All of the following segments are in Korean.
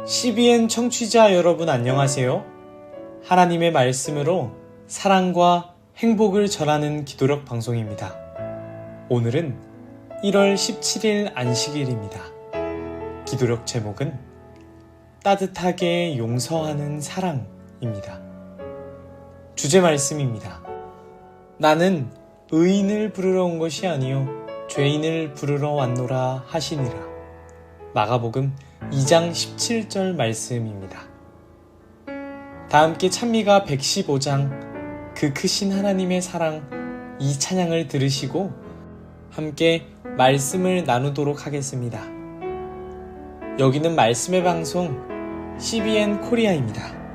CBN 청취자 여러분 안녕하세요. 하나님의 말씀으로 사랑과 행복을 전하는 기도력 방송입니다. 오늘은 1월 17일 안식일입니다. 기도력 제목은 따뜻하게 용서하는 사랑입니다. 주제 말씀입니다. 나는 의인을 부르러 온 것이 아니요 죄인을 부르러 왔노라 하시니라. 마가복음 2장 17절 말씀입니다. 다 함께 찬미가 115장 그 크신 하나님의 사랑 이 찬양을 들으시고 함께 말씀을 나누도록 하겠습니다. 여기는 말씀의 방송 CBN 코리아입니다.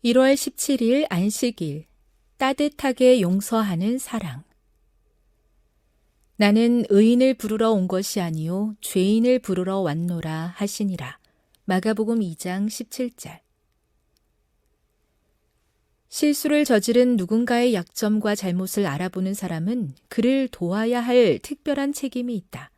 (1월 17일) 안식일 따뜻하게 용서하는 사랑. 나는 의인을 부르러 온 것이 아니요 죄인을 부르러 왔노라 하시니라. 마가복음 2장 17절. 실수를 저지른 누군가의 약점과 잘못을 알아보는 사람은 그를 도와야 할 특별한 책임이 있다.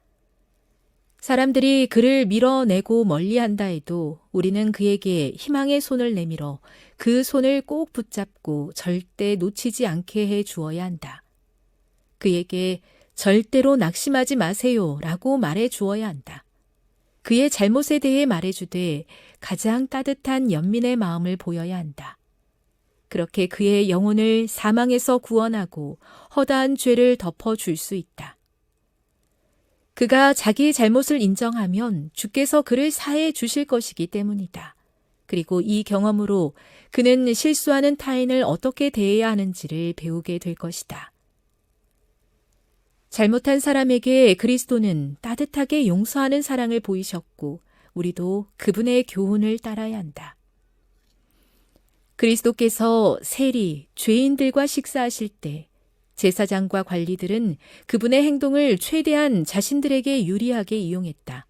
사람들이 그를 밀어내고 멀리한다 해도 우리는 그에게 희망의 손을 내밀어 그 손을 꼭 붙잡고 절대 놓치지 않게 해 주어야 한다. 그에게 절대로 낙심하지 마세요 라고 말해 주어야 한다. 그의 잘못에 대해 말해주되 가장 따뜻한 연민의 마음을 보여야 한다. 그렇게 그의 영혼을 사망에서 구원하고 허다한 죄를 덮어줄 수 있다. 그가 자기의 잘못을 인정하면 주께서 그를 사해 주실 것이기 때문이다. 그리고 이 경험으로 그는 실수하는 타인을 어떻게 대해야 하는지를 배우게 될 것이다. 잘못한 사람에게 그리스도는 따뜻하게 용서하는 사랑을 보이셨고 우리도 그분의 교훈을 따라야 한다. 그리스도께서 세리, 죄인들과 식사하실 때 제사장과 관리들은 그분의 행동을 최대한 자신들에게 유리하게 이용했다.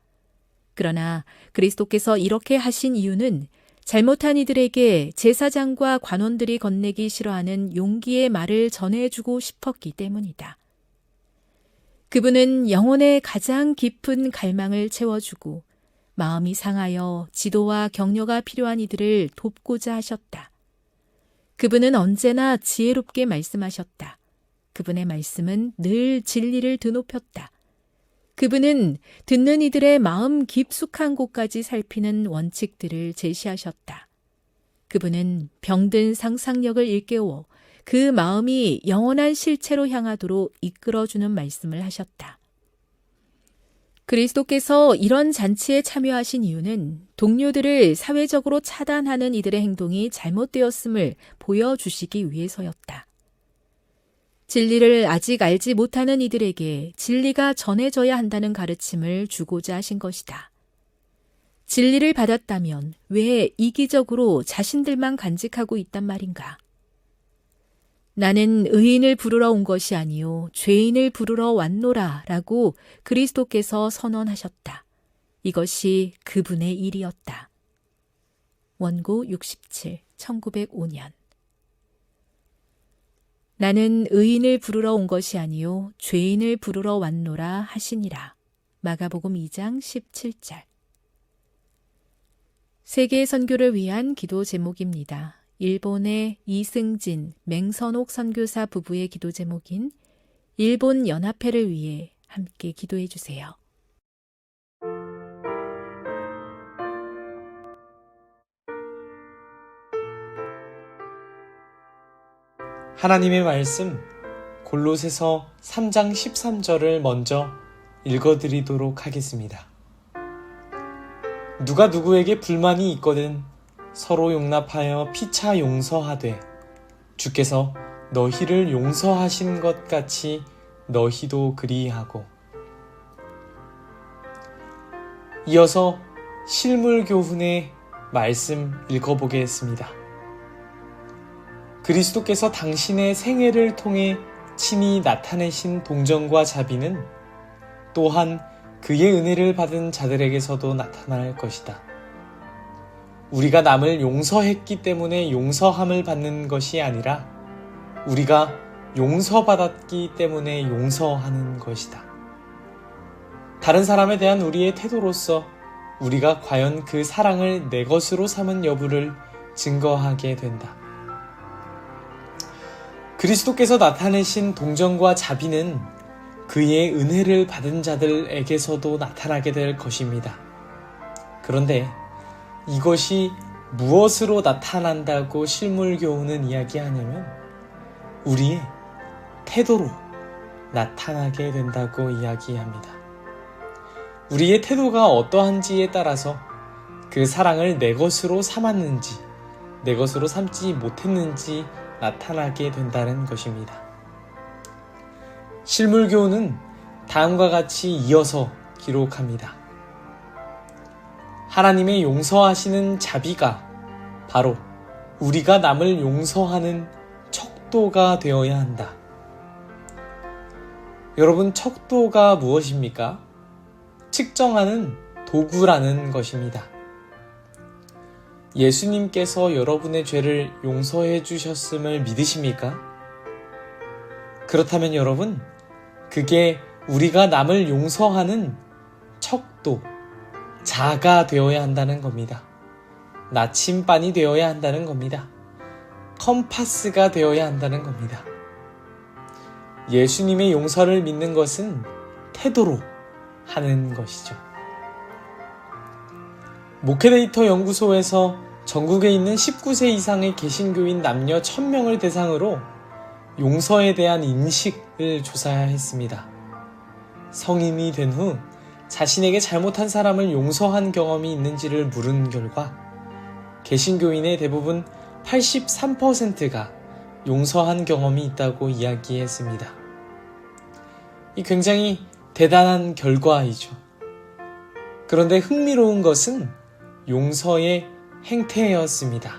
그러나 그리스도께서 이렇게 하신 이유는 잘못한 이들에게 제사장과 관원들이 건네기 싫어하는 용기의 말을 전해주고 싶었기 때문이다. 그분은 영혼의 가장 깊은 갈망을 채워주고 마음이 상하여 지도와 격려가 필요한 이들을 돕고자 하셨다. 그분은 언제나 지혜롭게 말씀하셨다. 그분의 말씀은 늘 진리를 드높였다. 그분은 듣는 이들의 마음 깊숙한 곳까지 살피는 원칙들을 제시하셨다. 그분은 병든 상상력을 일깨워 그 마음이 영원한 실체로 향하도록 이끌어주는 말씀을 하셨다. 그리스도께서 이런 잔치에 참여하신 이유는 동료들을 사회적으로 차단하는 이들의 행동이 잘못되었음을 보여주시기 위해서였다. 진리를 아직 알지 못하는 이들에게 진리가 전해져야 한다는 가르침을 주고자 하신 것이다. 진리를 받았다면 왜 이기적으로 자신들만 간직하고 있단 말인가? 나는 의인을 부르러 온 것이 아니요 죄인을 부르러 왔노라 라고 그리스도께서 선언하셨다. 이것이 그분의 일이었다. 원고 67, 1905년. 나는 의인을 부르러 온 것이 아니요 죄인을 부르러 왔노라 하시니라. 마가복음 2장 17절. 세계 선교를 위한 기도 제목입니다. 일본의 이승진, 맹선옥 선교사 부부의 기도 제목인 일본 연합회를 위해 함께 기도해 주세요. 하나님의 말씀 골로새서 3장 13절을 먼저 읽어드리도록 하겠습니다. 누가 누구에게 불만이 있거든 서로 용납하여 피차 용서하되 주께서 너희를 용서하신 것 같이 너희도 그리하고. 이어서 실물교훈의 말씀 읽어보겠습니다. 그리스도께서 당신의 생애를 통해 친히 나타내신 동정과 자비는 또한 그의 은혜를 받은 자들에게서도 나타날 것이다. 우리가 남을 용서했기 때문에 용서함을 받는 것이 아니라 우리가 용서받았기 때문에 용서하는 것이다. 다른 사람에 대한 우리의 태도로서 우리가 과연 그 사랑을 내 것으로 삼은 여부를 증거하게 된다. 그리스도께서 나타내신 동정과 자비는 그의 은혜를 받은 자들에게서도 나타나게 될 것입니다. 그런데 이것이 무엇으로 나타난다고 실물교훈은 이야기하냐면 우리의 태도로 나타나게 된다고 이야기합니다. 우리의 태도가 어떠한지에 따라서 그 사랑을 내 것으로 삼았는지 내 것으로 삼지 못했는지 나타나게 된다는 것입니다. 실물교훈은 다음과 같이 이어서 기록합니다. 하나님의 용서하시는 자비가 바로 우리가 남을 용서하는 척도가 되어야 한다. 여러분, 척도가 무엇입니까? 측정하는 도구라는 것입니다. 예수님께서 여러분의 죄를 용서해 주셨음을 믿으십니까? 그렇다면 여러분, 그게 우리가 남을 용서하는 척도, 자가 되어야 한다는 겁니다. 나침반이 되어야 한다는 겁니다. 컴파스가 되어야 한다는 겁니다. 예수님의 용서를 믿는 것은 태도로 하는 것이죠. 목회데이터 연구소에서 전국에 있는 19세 이상의 개신교인 남녀 1000명을 대상으로 용서에 대한 인식을 조사했습니다. 성인이 된 후 자신에게 잘못한 사람을 용서한 경험이 있는지를 물은 결과 개신교인의 대부분 83%가 용서한 경험이 있다고 이야기했습니다. 이 굉장히 대단한 결과이죠. 그런데 흥미로운 것은 용서의 행태였습니다.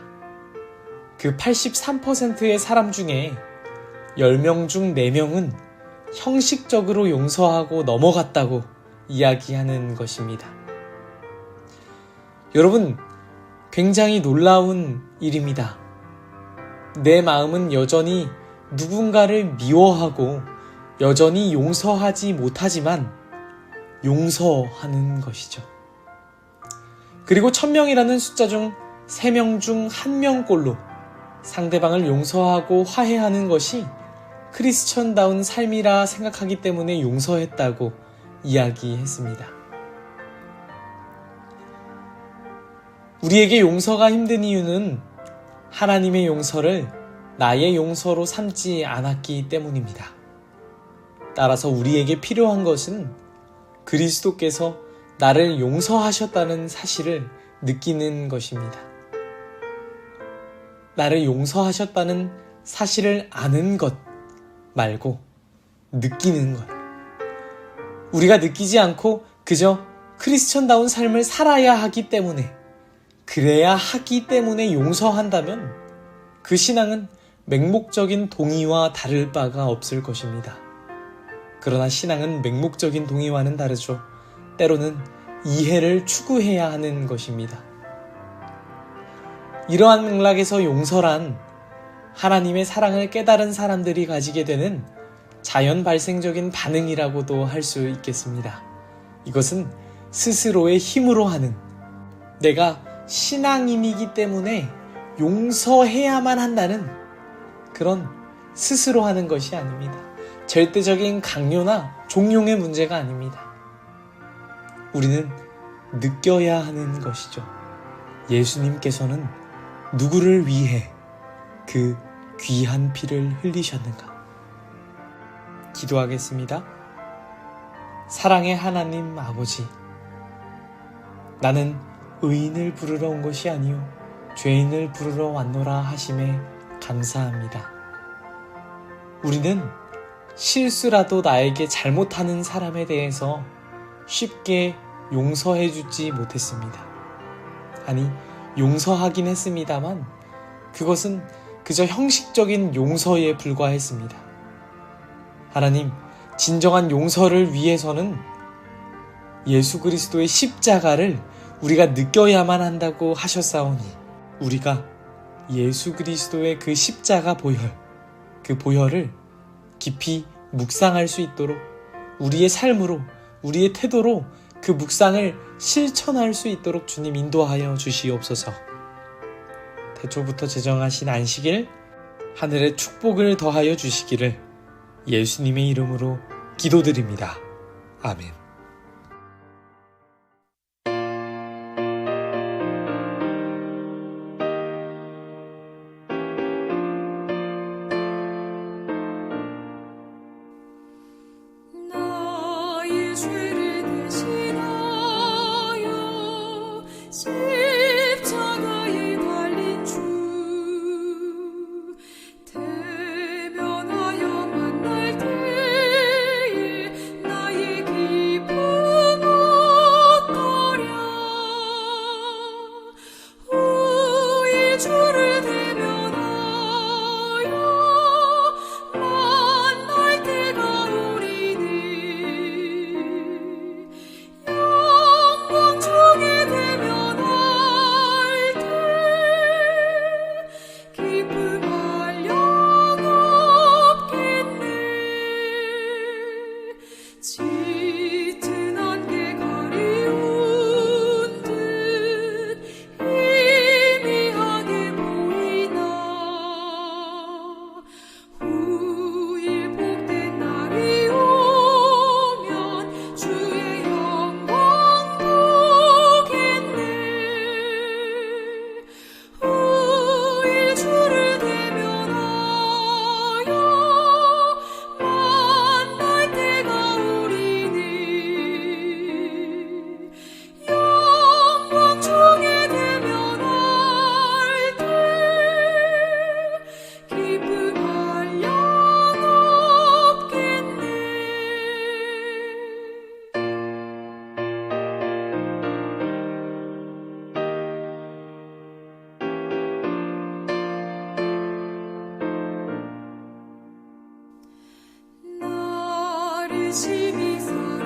그 83%의 사람 중에 10명 중 4명은 형식적으로 용서하고 넘어갔다고 이야기하는 것입니다. 여러분, 굉장히 놀라운 일입니다. 내 마음은 여전히 누군가를 미워하고 여전히 용서하지 못하지만 용서하는 것이죠. 그리고 1000명이라는 숫자 중 3명 중 1명꼴로 상대방을 용서하고 화해하는 것이 크리스천다운 삶이라 생각하기 때문에 용서했다고 이야기했습니다. 우리에게 용서가 힘든 이유는 하나님의 용서를 나의 용서로 삼지 않았기 때문입니다. 따라서 우리에게 필요한 것은 그리스도께서 나를 용서하셨다는 사실을 느끼는 것입니다. 나를 용서하셨다는 사실을 아는 것 말고 느끼는 것. 우리가 느끼지 않고 그저 크리스천다운 삶을 살아야 하기 때문에, 그래야 하기 때문에 용서한다면 그 신앙은 맹목적인 동의와 다를 바가 없을 것입니다. 그러나 신앙은 맹목적인 동의와는 다르죠. 때로는 이해를 추구해야 하는 것입니다. 이러한 맥락에서 용서란 하나님의 사랑을 깨달은 사람들이 가지게 되는 자연 발생적인 반응이라고도 할 수 있겠습니다. 이것은 스스로의 힘으로 하는, 내가 신앙인이기 때문에 용서해야만 한다는 그런 스스로 하는 것이 아닙니다. 절대적인 강요나 종용의 문제가 아닙니다. 우리는 느껴야 하는 것이죠. 예수님께서는 누구를 위해 그 귀한 피를 흘리셨는가? 기도하겠습니다. 사랑의 하나님 아버지, 나는 의인을 부르러 온 것이 아니요 죄인을 부르러 왔노라 하심에 감사합니다. 우리는 실수라도 나에게 잘못하는 사람에 대해서 쉽게 용서해주지 못했습니다. 아니, 용서하긴 했습니다만 그것은 그저 형식적인 용서에 불과했습니다. 하나님, 진정한 용서를 위해서는 예수 그리스도의 십자가를 우리가 느껴야만 한다고 하셨사오니, 우리가 예수 그리스도의 그 십자가 보혈, 그 보혈을 깊이 묵상할 수 있도록 우리의 삶으로, 우리의 태도로 그 묵상을 실천할 수 있도록 주님 인도하여 주시옵소서. 태초부터 제정하신 안식일, 하늘의 축복을 더하여 주시기를 예수님의 이름으로 기도드립니다. 아멘. 나의 죄를 대신하여 십자가에 달린 주, 대면하여 만날 때에 나의 기쁨 어떠랴. 오의 주를 대면하여 만날 때가 오리니 심히 사랑